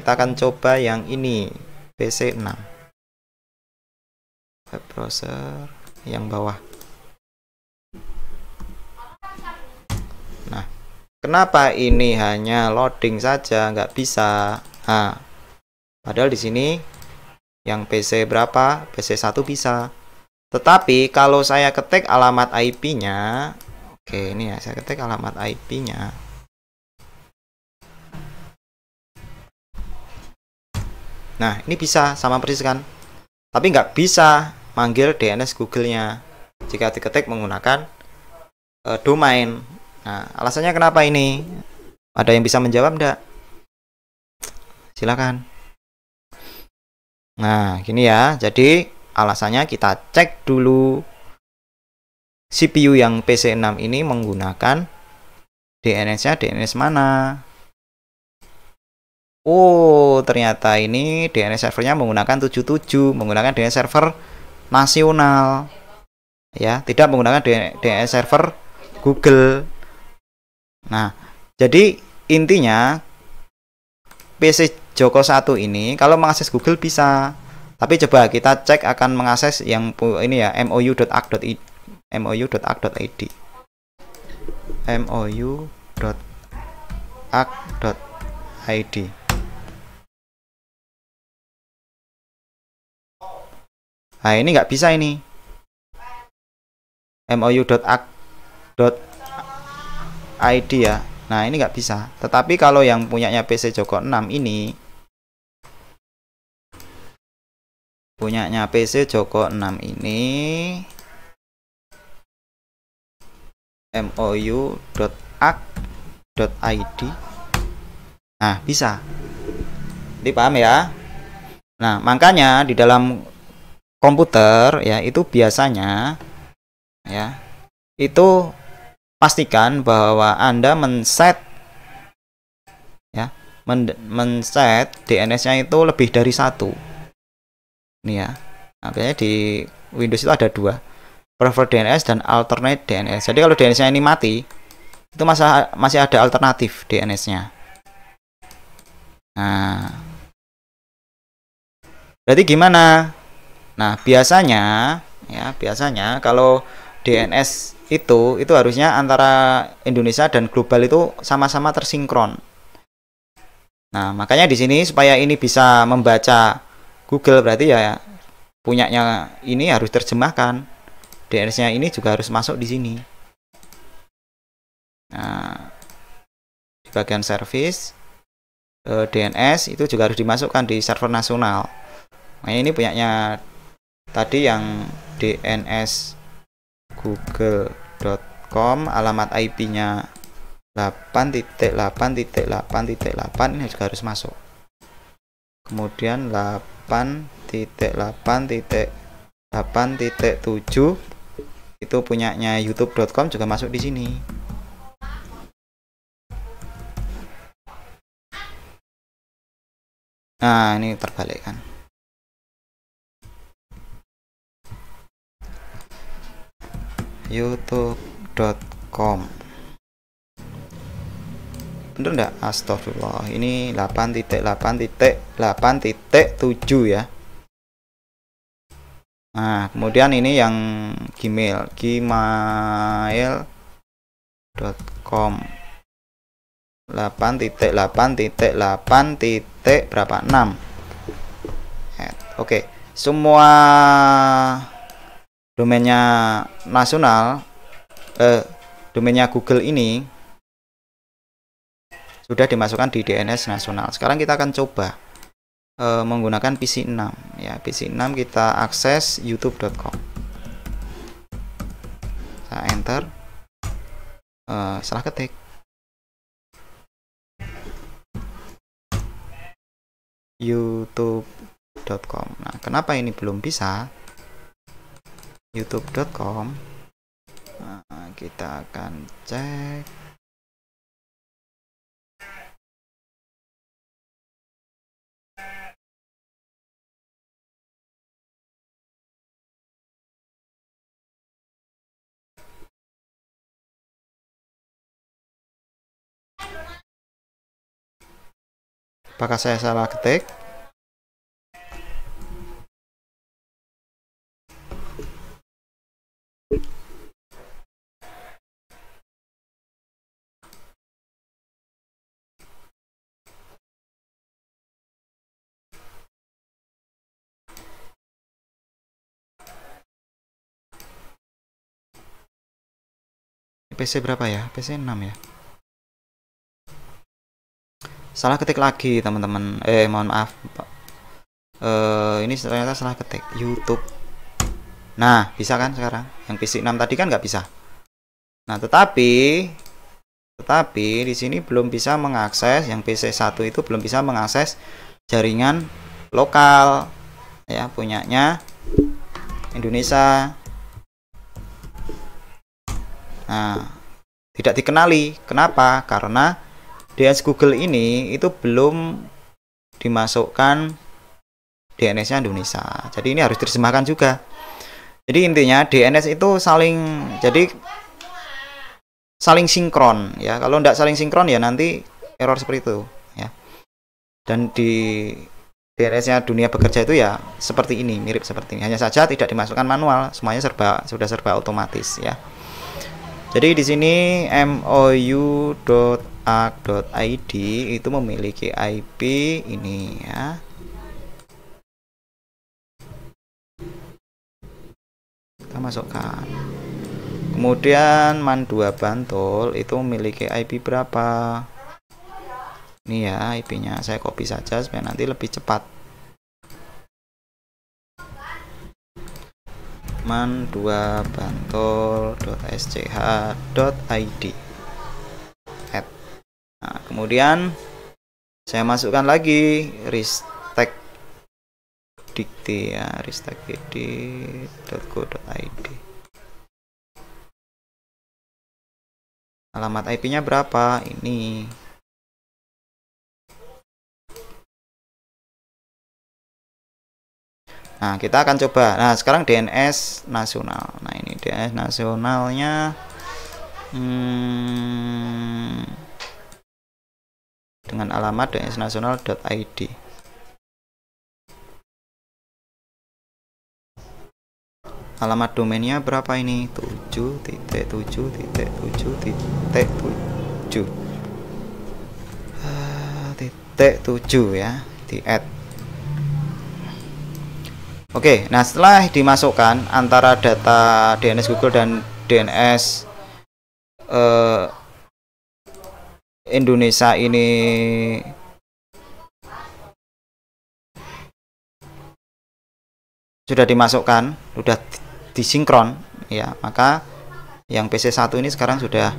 kita akan coba yang ini, PC 6. Web browser yang bawah. Nah, kenapa ini hanya loading saja, nggak bisa? Nah, padahal di sini yang PC berapa? PC 1 bisa. Tetapi kalau saya ketik alamat IP-nya, oke, ini ya, saya ketik alamat IP-nya. Nah, ini bisa sama persis kan? Tapi nggak bisa manggil DNS Google-nya jika diketik menggunakan domain. Nah, alasannya kenapa ini? Ada yang bisa menjawab enggak? Silakan. Nah, gini ya. Jadi, alasannya kita cek dulu CPU yang PC6 ini menggunakan DNS-nya DNS mana. Oh, ternyata ini DNS servernya menggunakan 77, menggunakan DNS server nasional. Ya, tidak menggunakan DNS server Google. Nah, jadi intinya PC Joko 1 ini kalau mengakses Google bisa. Tapi coba kita cek akan mengakses yang ini ya, mou.arc.id. mou.arc.id. Nah, ini nggak bisa ini. mou.arc.id ya. Nah, ini nggak bisa. Tetapi kalau yang punyanya PC Joko 6 ini, punyanya PC Joko 6 ini mou.arc.id. Nah, bisa. Ini paham ya? Nah, makanya di dalam komputer ya itu biasanya ya itu pastikan bahwa Anda men-set ya, men-set DNS-nya itu lebih dari satu. Ini ya. Nah, biasanya di Windows itu ada dua, prefer DNS dan alternate DNS. Jadi kalau DNS-nya ini mati, itu masih ada alternatif DNS-nya. Nah, berarti gimana? Nah, biasanya kalau DNS itu harusnya antara Indonesia dan global itu sama-sama tersinkron. Nah, makanya di sini supaya ini bisa membaca Google berarti ya punyanya ini harus terjemahkan. DNS-nya ini juga harus masuk di sini. Nah, di bagian service DNS itu juga harus dimasukkan di server nasional. Nah, ini punyanya tadi yang DNS google.com, alamat IP-nya 8.8.8.8 ini juga harus masuk. Kemudian 8.8.8.7 itu punyanya youtube.com juga masuk di sini. Nah, ini terbalik kan. youtube.com. Bener enggak? Astagfirullah. Ini 8.8.8.7 ya. Nah, kemudian ini yang gmail.com 8.8.8. berapa? 6. Oke, semua domainnya nasional, domainnya Google ini sudah dimasukkan di DNS nasional. Sekarang kita akan coba menggunakan PC 6 ya. PC 6 kita akses youtube.com. Saya enter, salah ketik. youtube.com. Nah, kenapa ini belum bisa? youtube.com. Nah, kita akan cek. Apakah saya salah ketik? PC berapa ya? PC 6 ya. Salah ketik lagi teman-teman. Mohon maaf. Ini ternyata salah ketik YouTube. Nah, bisa kan sekarang? Yang PC 6 tadi kan nggak bisa. Nah, tetapi di sini belum bisa mengakses, yang PC 1 itu belum bisa mengakses jaringan lokal ya, punyanya Indonesia. Nah, tidak dikenali. Kenapa? Karena DNS Google ini itu belum dimasukkan DNS-nya Indonesia. Jadi ini harus diterjemahkan juga. Jadi intinya DNS itu saling sinkron ya. Kalau tidak saling sinkron ya nanti error seperti itu ya. Dan di DNS-nya Dunia Bekerja itu ya seperti ini, mirip seperti ini. Hanya saja tidak dimasukkan manual, semuanya sudah serba otomatis ya. Jadi di sini mou.arc.id itu memiliki IP ini ya. Kita masukkan. Kemudian man2 Bantul itu memiliki IP berapa? Ini ya IP-nya, saya copy saja supaya nanti lebih cepat. man2 bantul.sch.id. Nah, kemudian saya masukkan lagi ristek dikti ya, ristekdikti.go.id. Alamat IP-nya berapa? Ini. Nah, kita akan coba. Nah, sekarang DNS nasional. Nah, ini DNS nasionalnya dengan alamat dnsnasional.id. Alamat domainnya berapa ini? 7.7.7.7 .7 ya, di add. Oke, nah setelah dimasukkan antara data DNS Google dan DNS Indonesia ini sudah dimasukkan, sudah disinkron ya, maka yang PC 1 ini sekarang sudah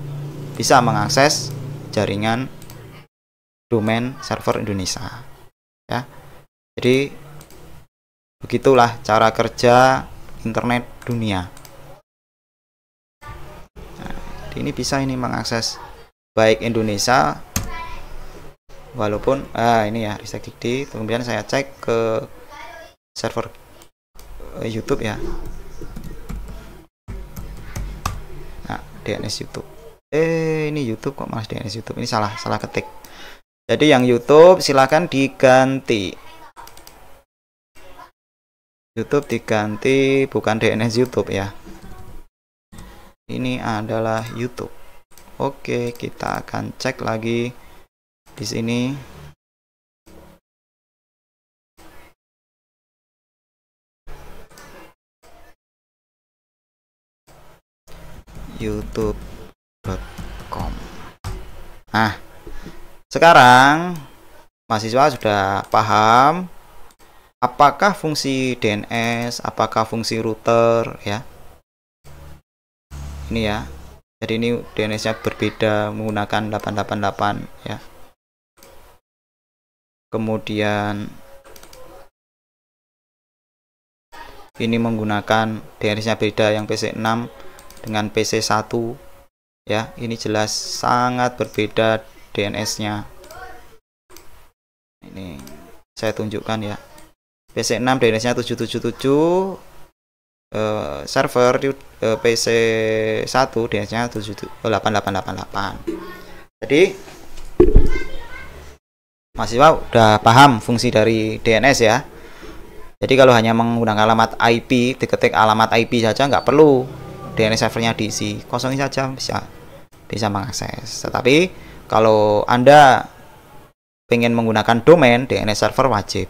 bisa mengakses jaringan domain server Indonesia ya. Jadi begitulah cara kerja internet dunia. Nah, ini bisa ini mengakses baik Indonesia walaupun ini ya ristek.dikti. Kemudian saya cek ke server YouTube ya. Nah, DNS YouTube. Ini YouTube kok malah DNS YouTube. Ini salah ketik. Jadi yang YouTube silahkan diganti. YouTube diganti, bukan DNS YouTube ya. Ini adalah YouTube. Oke, kita akan cek lagi di sini. youtube.com. Nah, sekarang mahasiswa sudah paham apakah fungsi DNS, apakah fungsi router ya. Ini ya. Jadi ini DNS-nya berbeda menggunakan 888 ya. Kemudian ini menggunakan DNS-nya beda, yang PC 6 dengan PC 1 ya. Ini jelas sangat berbeda DNS-nya. Ini saya tunjukkan ya. PC 6 DNS-nya 777, server PC 1 DNS-nya 8888. Jadi mahasiswa udah paham fungsi dari DNS ya. Jadi kalau hanya menggunakan alamat IP, diketik alamat IP saja nggak perlu DNS servernya diisi, kosongin saja bisa mengakses. Tetapi kalau Anda pengen menggunakan domain, DNS server wajib.